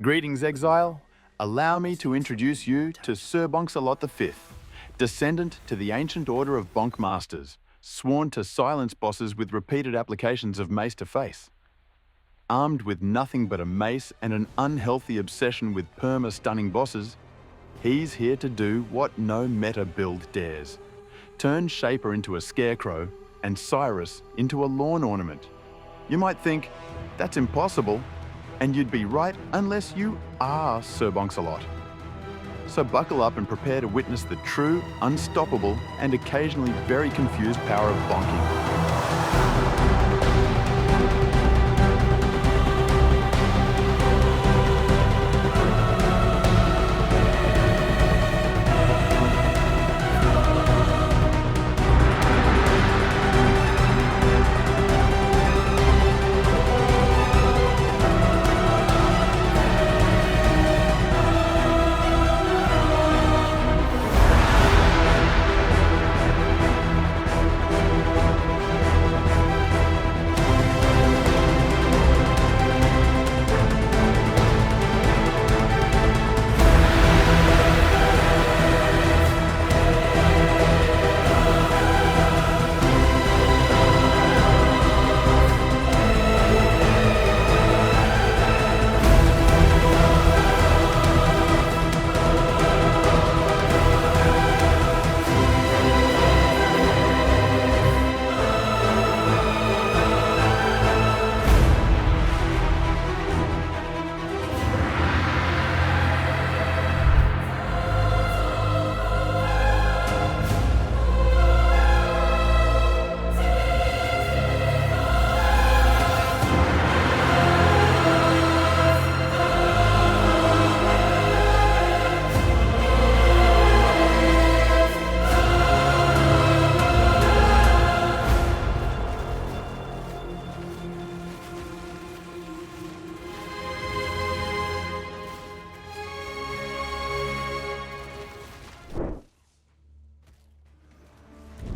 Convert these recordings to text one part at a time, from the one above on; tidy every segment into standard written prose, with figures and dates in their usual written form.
Greetings, Exile. Allow me to introduce you to Sir Boneshatter V, descendant to the ancient order of Bonk Masters, sworn to silence bosses with repeated applications of mace to face. Armed with nothing but a mace and an unhealthy obsession with perma-stunning bosses, he's here to do what no meta build dares. Turn Shaper into a scarecrow and Cyrus into a lawn ornament. You might think, that's impossible, and you'd be right unless you are Sir Boneshatter. So buckle up and prepare to witness the true, unstoppable, and occasionally very confused power of bonking.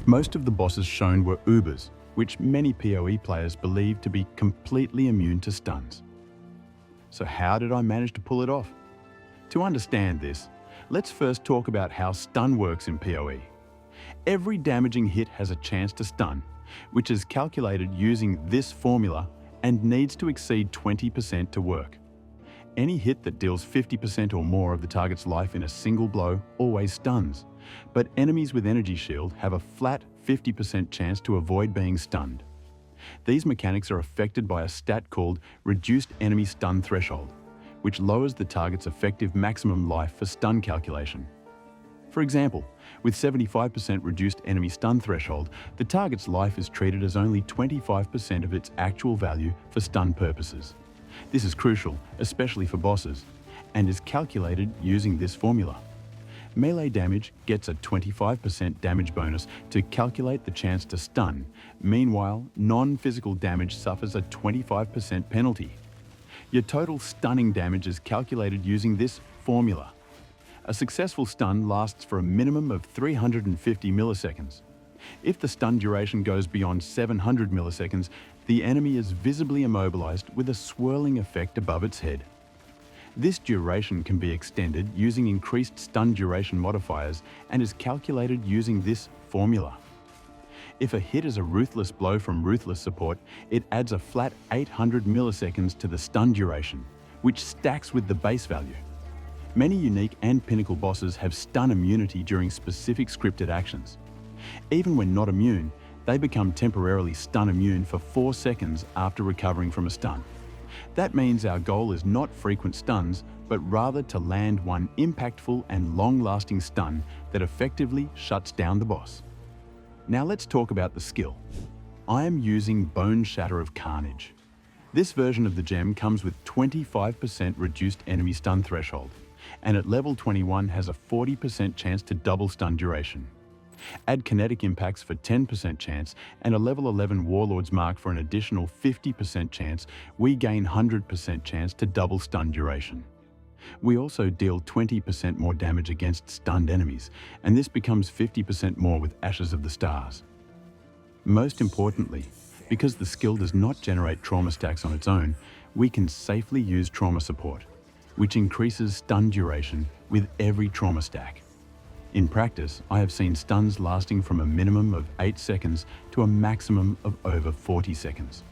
Most of the bosses shown were Ubers, which many POE players believe to be completely immune to stuns. So how did I manage to pull it off? To understand this, let's first talk about how stun works in POE. Every damaging hit has a chance to stun, which is calculated using this formula and needs to exceed 20% to work. Any hit that deals 50% or more of the target's life in a single blow always stuns, but enemies with Energy Shield have a flat 50% chance to avoid being stunned. These mechanics are affected by a stat called Reduced Enemy Stun Threshold, which lowers the target's effective maximum life for stun calculation. For example, with 75% reduced enemy stun threshold, the target's life is treated as only 25% of its actual value for stun purposes. This is crucial, especially for bosses, and is calculated using this formula. Melee damage gets a 25% damage bonus to calculate the chance to stun. Meanwhile, non-physical damage suffers a 25% penalty. Your total stunning damage is calculated using this formula. A successful stun lasts for a minimum of 350 milliseconds. If the stun duration goes beyond 700 milliseconds, the enemy is visibly immobilized with a swirling effect above its head. This duration can be extended using increased stun duration modifiers and is calculated using this formula. If a hit is a Ruthless blow from Ruthless support, it adds a flat 800 milliseconds to the stun duration, which stacks with the base value. Many unique and pinnacle bosses have stun immunity during specific scripted actions. Even when not immune, they become temporarily stun immune for 4 seconds after recovering from a stun. That means our goal is not frequent stuns, but rather to land one impactful and long-lasting stun that effectively shuts down the boss. Now let's talk about the skill. I am using Boneshatter of Carnage. This version of the gem comes with 25% reduced enemy stun threshold, and at level 21 has a 40% chance to double stun duration. Add kinetic impacts for 10% chance and a level 11 Warlord's Mark for an additional 50% chance, we gain 100% chance to double stun duration. We also deal 20% more damage against stunned enemies, and this becomes 50% more with Ashes of the Stars. Most importantly, because the skill does not generate trauma stacks on its own, we can safely use trauma support. which increases stun duration with every trauma stack. In practice, I have seen stuns lasting from a minimum of 8 seconds to a maximum of over 40 seconds.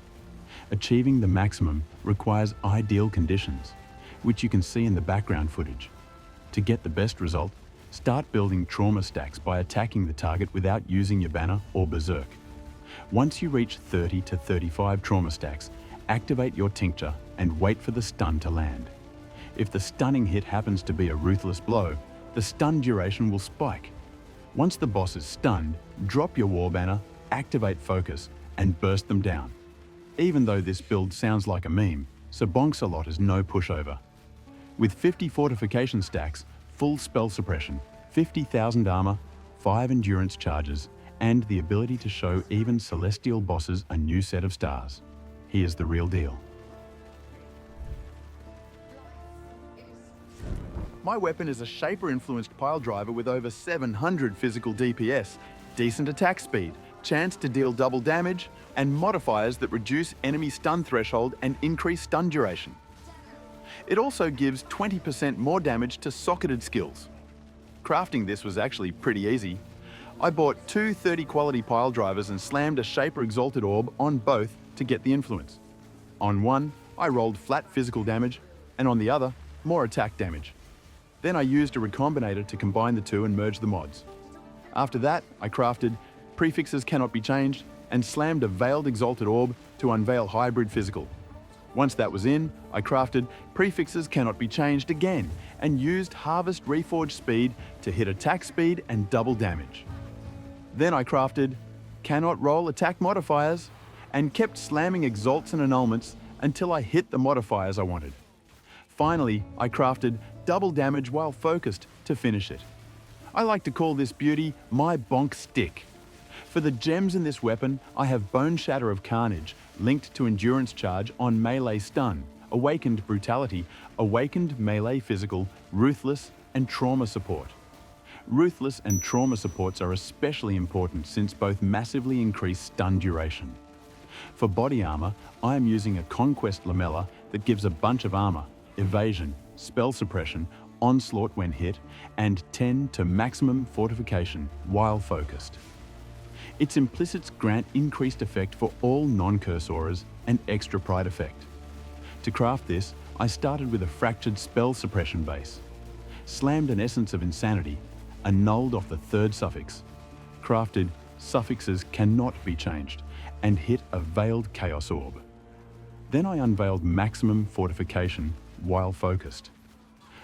Achieving the maximum requires ideal conditions, which you can see in the background footage. To get the best result, start building trauma stacks by attacking the target without using your banner or berserk. Once you reach 30 to 35 trauma stacks, activate your tincture and wait for the stun to land. If the stunning hit happens to be a ruthless blow, the stun duration will spike. Once the boss is stunned, drop your war banner, activate focus, and burst them down. Even though this build sounds like a meme, Sir Boneshatter is no pushover. With 50 fortification stacks, full spell suppression, 50,000 armor, 5 endurance charges, and the ability to show even celestial bosses a new set of stars. He is the real deal. My weapon is a Shaper-influenced pile driver with over 700 physical DPS, decent attack speed, chance to deal double damage, and modifiers that reduce enemy stun threshold and increase stun duration. It also gives 20% more damage to socketed skills. Crafting this was actually pretty easy. I bought 2 30 quality pile drivers and slammed a Shaper Exalted Orb on both to get the influence. On one, I rolled flat physical damage, and on the other, more attack damage. Then I used a recombinator to combine the two and merge the mods. After that, I crafted Prefixes Cannot Be Changed and slammed a Veiled Exalted Orb to unveil Hybrid Physical. Once that was in, I crafted Prefixes Cannot Be Changed again and used Harvest Reforged Speed to hit attack speed and double damage. Then I crafted Cannot Roll Attack Modifiers and kept slamming Exalts and Annulments until I hit the modifiers I wanted. Finally, I crafted Double Damage while focused to finish it. I like to call this beauty my bonk stick. For the gems in this weapon, I have Boneshatter of Carnage, linked to Endurance Charge on Melee Stun, Awakened Brutality, Awakened Melee Physical, Ruthless, and Trauma Support. Ruthless and Trauma supports are especially important since both massively increase stun duration. For body armor, I am using a Conquest Lamella that gives a bunch of armor, evasion, spell suppression, onslaught when hit, and 10 to maximum fortification while focused. Its implicits grant increased effect for all non-curse auras and extra pride effect. To craft this, I started with a fractured spell suppression base, slammed an Essence of Insanity, annulled off the 3rd suffix, crafted Suffixes Cannot Be Changed, and hit a Veiled Chaos Orb. Then I unveiled Maximum Fortification while focused.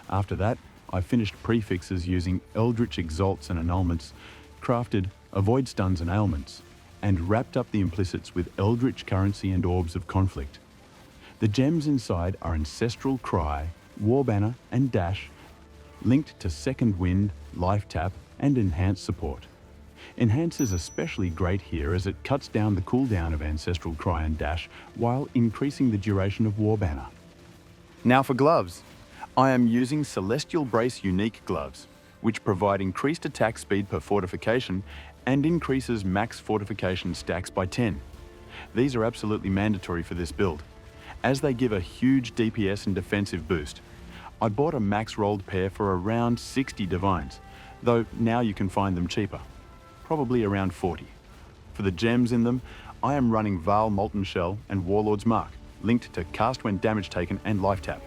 After that, I finished prefixes using Eldritch Exalts and Annulments, crafted Avoid Stuns and Ailments, and wrapped up the implicits with Eldritch Currency and Orbs of Conflict. The gems inside are Ancestral Cry, War Banner, and Dash, linked to Second Wind, Life Tap, and Enhanced Support. Enhance is especially great here as it cuts down the cooldown of Ancestral Cry and Dash while increasing the duration of War Banner. Now for gloves. I am using Celestial Brace Unique Gloves, which provide increased attack speed per fortification and increases max fortification stacks by 10. These are absolutely mandatory for this build, as they give a huge DPS and defensive boost. I bought a max rolled pair for around 60 divines, though now you can find them cheaper, probably around 40. For the gems in them, I am running Vaal Molten Shell and Warlord's Mark, linked to Cast When Damage Taken and Life Tap.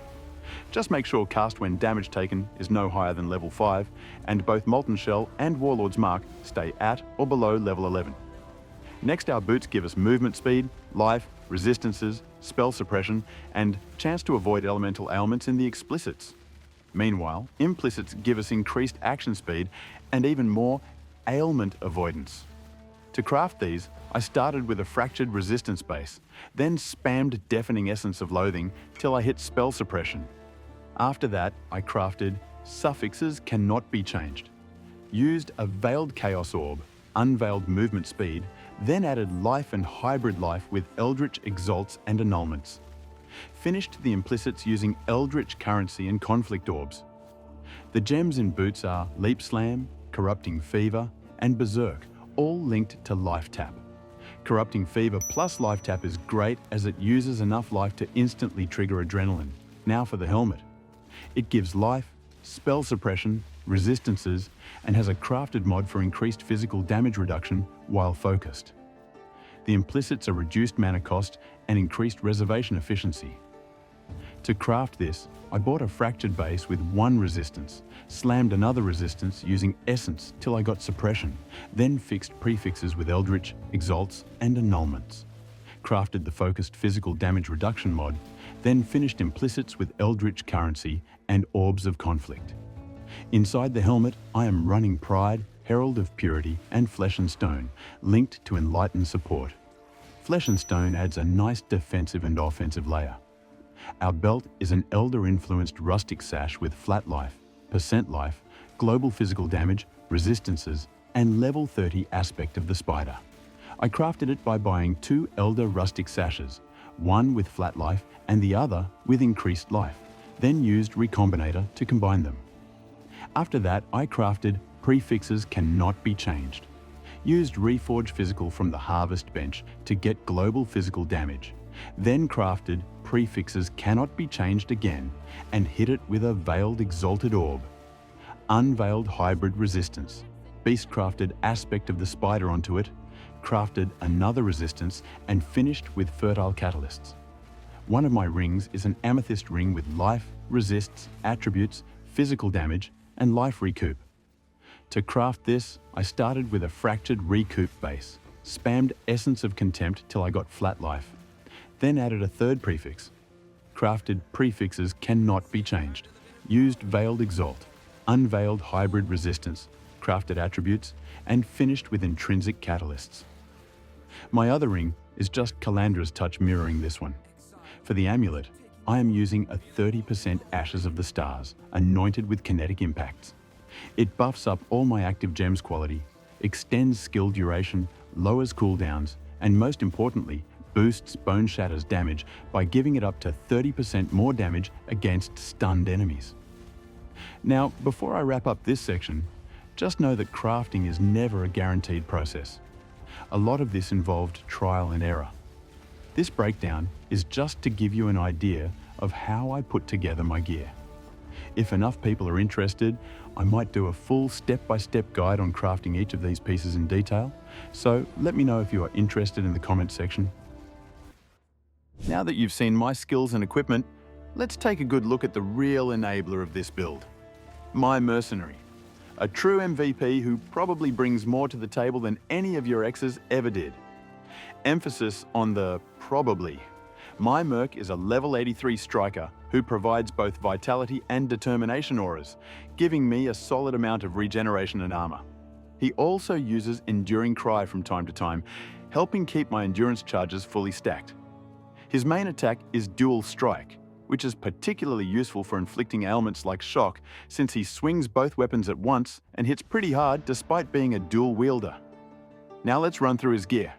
Just make sure Cast When Damage Taken is no higher than level 5, and both Molten Shell and Warlord's Mark stay at or below level 11. Next, our boots give us movement speed, life, resistances, spell suppression, and chance to avoid elemental ailments in the explicits. Meanwhile, implicits give us increased action speed and even more ailment avoidance. To craft these, I started with a fractured resistance base, then spammed Deafening Essence of Loathing till I hit spell suppression. After that, I crafted Suffixes Cannot Be Changed, used a Veiled Chaos Orb, unveiled movement speed, then added life and hybrid life with Eldritch Exalts and Annulments. Finished the implicits using Eldritch Currency and Conflict Orbs. The gems in boots are Leap Slam, Corrupting Fever, and Berserk, all linked to Life Tap. Corrupting Fever plus Life Tap is great as it uses enough life to instantly trigger Adrenaline. Now for the helmet. It gives life, spell suppression, resistances, and has a crafted mod for increased physical damage reduction while focused. The implicits are reduced mana cost and increased reservation efficiency. To craft this, I bought a fractured base with 1 resistance, slammed another resistance using essence till I got suppression, then fixed prefixes with eldritch, exalts, and annulments. Crafted the focused physical damage reduction mod, then finished implicits with eldritch currency and orbs of conflict. Inside the helmet, I am running Pride, Herald of Purity, and Flesh and Stone, linked to Enlighten support. Flesh and Stone adds a nice defensive and offensive layer. Our belt is an Elder-influenced rustic sash with flat life, percent life, global physical damage, resistances, and level 30 aspect of the spider. I crafted it by buying 2 Elder rustic sashes, one with flat life and the other with increased life, then used Recombinator to combine them. After that, I crafted Prefixes Cannot Be Changed. Used Reforge Physical from the Harvest bench to get global physical damage, then crafted Prefixes Cannot Be Changed again and hit it with a Veiled Exalted Orb. Unveiled Hybrid Resistance, beast-crafted Aspect of the Spider onto it, crafted another resistance, and finished with Fertile Catalysts. One of my rings is an amethyst ring with life, resists, attributes, physical damage, and life recoup. To craft this, I started with a fractured recoup base, spammed Essence of Contempt till I got flat life, then added a 3rd prefix. Crafted Prefixes Cannot Be Changed, used Veiled Exalt, unveiled Hybrid Resistance, crafted attributes, and finished with intrinsic catalysts. My other ring is just Calandra's touch mirroring this one. For the amulet, I am using a 30% Ashes of the Stars, anointed with kinetic impacts. It buffs up all my active gems quality, extends skill duration, lowers cooldowns, and most importantly, boosts Boneshatter's damage by giving it up to 30% more damage against stunned enemies. Now, before I wrap up this section, just know that crafting is never a guaranteed process. A lot of this involved trial and error. This breakdown is just to give you an idea of how I put together my gear. If enough people are interested, I might do a full step-by-step guide on crafting each of these pieces in detail, so let me know if you are interested in the comment section. Now that you've seen my skills and equipment, let's take a good look at the real enabler of this build. My mercenary. A true MVP who probably brings more to the table than any of your exes ever did. Emphasis on the probably. My Merc is a level 83 striker who provides both vitality and determination auras, giving me a solid amount of regeneration and armor. He also uses Enduring Cry from time to time, helping keep my endurance charges fully stacked. His main attack is Dual Strike, which is particularly useful for inflicting ailments like shock, since he swings both weapons at once and hits pretty hard despite being a dual wielder. Now let's run through his gear.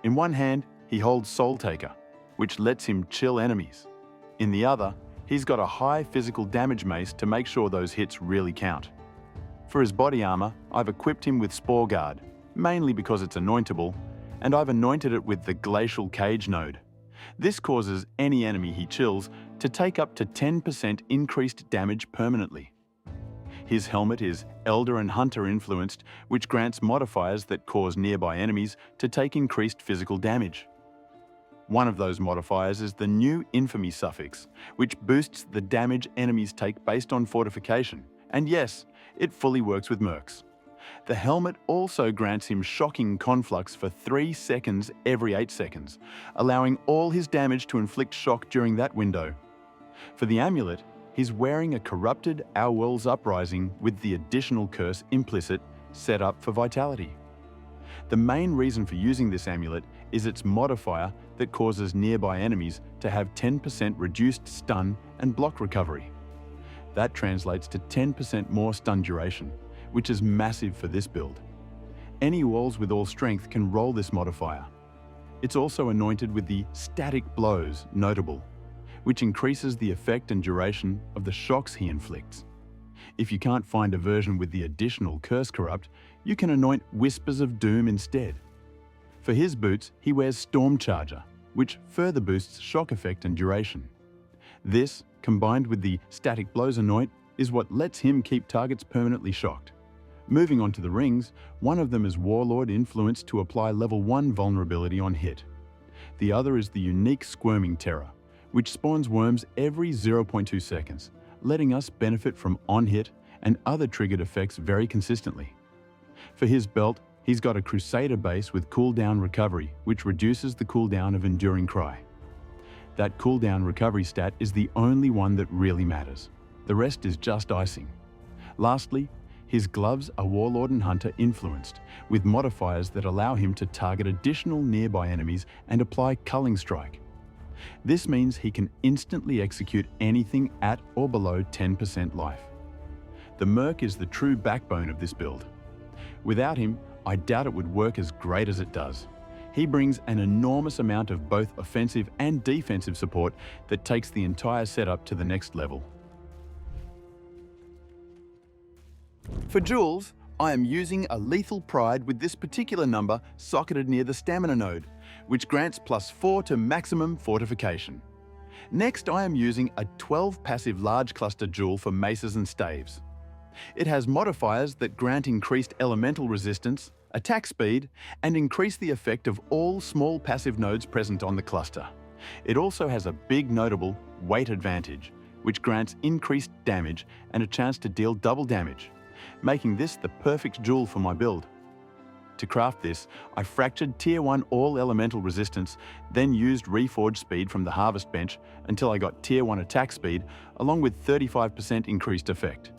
In one hand, he holds Soul Taker, which lets him chill enemies. In the other, he's got a high physical damage mace to make sure those hits really count. For his body armor, I've equipped him with Spore Guard, mainly because it's anointable, and I've anointed it with the Glacial Cage node. This causes any enemy he chills to take up to 10% increased damage permanently. His helmet is Elder and Hunter influenced, which grants modifiers that cause nearby enemies to take increased physical damage. One of those modifiers is the new Infamy suffix, which boosts the damage enemies take based on fortification, and yes, it fully works with mercs. The helmet also grants him Shocking Conflux for 3 seconds every 8 seconds, allowing all his damage to inflict shock during that window. For the amulet, he's wearing a Corrupted Our World's Uprising with the additional curse implicit set up for vitality. The main reason for using this amulet is its modifier that causes nearby enemies to have 10% reduced stun and block recovery. That translates to 10% more stun duration, which is massive for this build. Any walls with all strength can roll this modifier. It's also anointed with the Static Blows notable, which increases the effect and duration of the shocks he inflicts. If you can't find a version with the additional Curse Corrupt, you can anoint Whispers of Doom instead. For his boots, he wears Storm Charger, which further boosts shock effect and duration. This, combined with the static blows anoint, is what lets him keep targets permanently shocked. Moving on to the rings, one of them is Warlord Influence to apply level 1 vulnerability on hit. The other is the unique Squirming Terror, which spawns worms every 0.2 seconds, letting us benefit from on-hit and other triggered effects very consistently. For his belt, he's got a Crusader base with cooldown recovery, which reduces the cooldown of Enduring Cry. That cooldown recovery stat is the only one that really matters. The rest is just icing. Lastly, his gloves are Warlord and Hunter influenced, with modifiers that allow him to target additional nearby enemies and apply Culling Strike. This means he can instantly execute anything at or below 10% life. The Merc is the true backbone of this build. Without him, I doubt it would work as great as it does. He brings an enormous amount of both offensive and defensive support that takes the entire setup to the next level. For jewels, I am using a Lethal Pride with this particular number socketed near the stamina node, which grants +4 to maximum fortification. Next, I am using a 12 passive large cluster jewel for maces and staves. It has modifiers that grant increased elemental resistance, attack speed, and increase the effect of all small passive nodes present on the cluster. It also has a big notable weight advantage, which grants increased damage and a chance to deal double damage, making this the perfect jewel for my build. To craft this, I fractured Tier 1 all elemental resistance, then used Reforged speed from the Harvest bench until I got Tier 1 attack speed, along with 35% increased effect.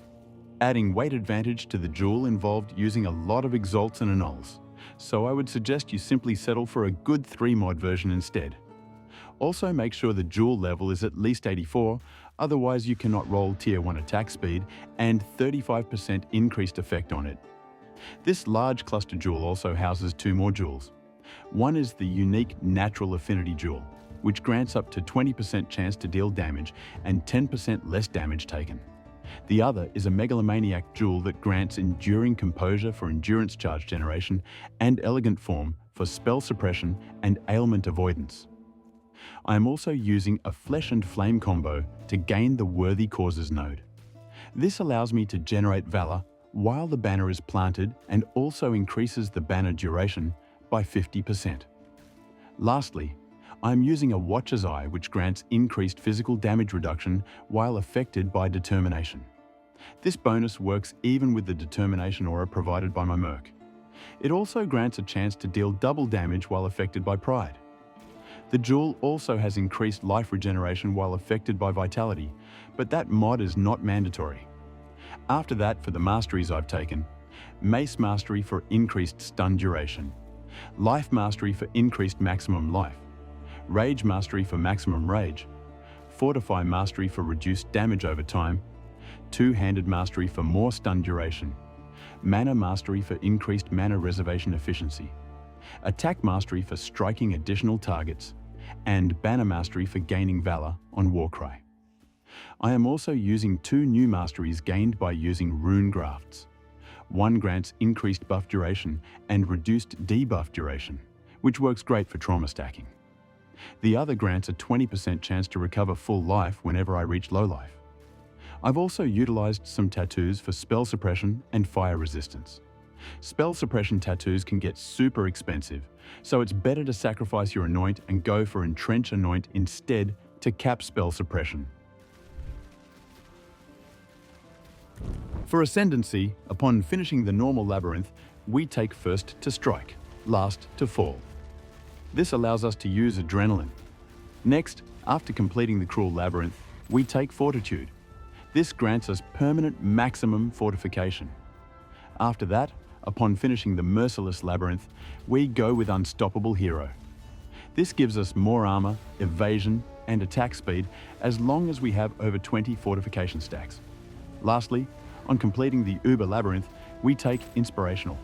Adding weight advantage to the jewel involved using a lot of exalts and annuls, so I would suggest you simply settle for a good 3-mod version instead. Also make sure the jewel level is at least 84, otherwise you cannot roll Tier 1 attack speed and 35% increased effect on it. This large cluster jewel also houses 2 more jewels. One is the unique Natural Affinity jewel, which grants up to 20% chance to deal damage and 10% less damage taken. The other is a Megalomaniac jewel that grants Enduring Composure for endurance charge generation and Elegant Form for spell suppression and ailment avoidance. I am also using a Flesh and Flame combo to gain the Worthy Causes node. This allows me to generate Valor while the banner is planted and also increases the banner duration by 50%. Lastly, I am using a Watcher's Eye which grants increased physical damage reduction while affected by Determination. This bonus works even with the Determination aura provided by my Merc. It also grants a chance to deal double damage while affected by Pride. The jewel also has increased life regeneration while affected by Vitality, but that mod is not mandatory. After that, for the masteries I've taken, Mace Mastery for increased stun duration, Life Mastery for increased maximum life, Rage Mastery for maximum rage, Fortify Mastery for reduced damage over time, Two-Handed Mastery for more stun duration, Mana Mastery for increased mana reservation efficiency, Attack Mastery for striking additional targets, and Banner Mastery for gaining Valor on Warcry. I am also using 2 new masteries gained by using Rune Grafts. One grants increased buff duration and reduced debuff duration, which works great for trauma stacking. The other grants a 20% chance to recover full life whenever I reach low life. I've also utilized some tattoos for spell suppression and fire resistance. Spell suppression tattoos can get super expensive, so it's better to sacrifice your anoint and go for Entrench Anoint instead to cap spell suppression. For Ascendancy, upon finishing the normal labyrinth, we take first to strike, last to fall. This allows us to use Adrenaline. Next, after completing the Cruel Labyrinth, we take Fortitude. This grants us permanent maximum fortification. After that, upon finishing the Merciless Labyrinth, we go with Unstoppable Hero. This gives us more armor, evasion, and attack speed as long as we have over 20 fortification stacks. Lastly, on completing the Uber Labyrinth, we take Inspirational.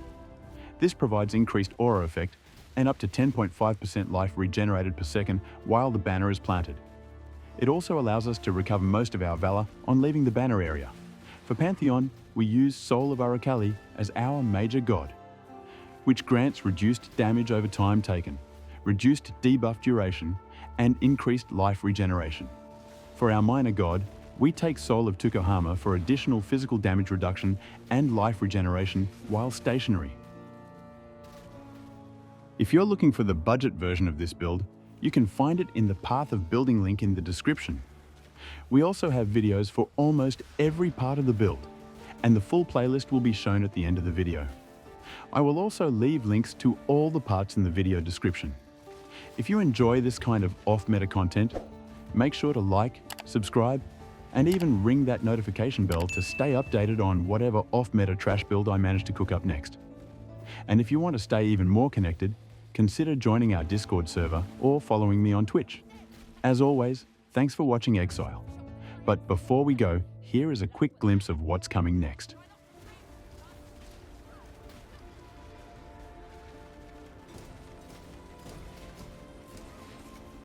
This provides increased aura effect and up to 10.5% life regenerated per second while the banner is planted. It also allows us to recover most of our Valor on leaving the banner area. For Pantheon, we use Soul of Aracali as our major god, which grants reduced damage over time taken, reduced debuff duration, and increased life regeneration. For our minor god, we take Soul of Tukohama for additional physical damage reduction and life regeneration while stationary. If you're looking for the budget version of this build, you can find it in the Path of Building link in the description. We also have videos for almost every part of the build, and the full playlist will be shown at the end of the video. I will also leave links to all the parts in the video description. If you enjoy this kind of off-meta content, make sure to like, subscribe, and even ring that notification bell to stay updated on whatever off-meta trash build I manage to cook up next. And if you want to stay even more connected, consider joining our Discord server or following me on Twitch. As always, thanks for watching Exile. But before we go, here is a quick glimpse of what's coming next.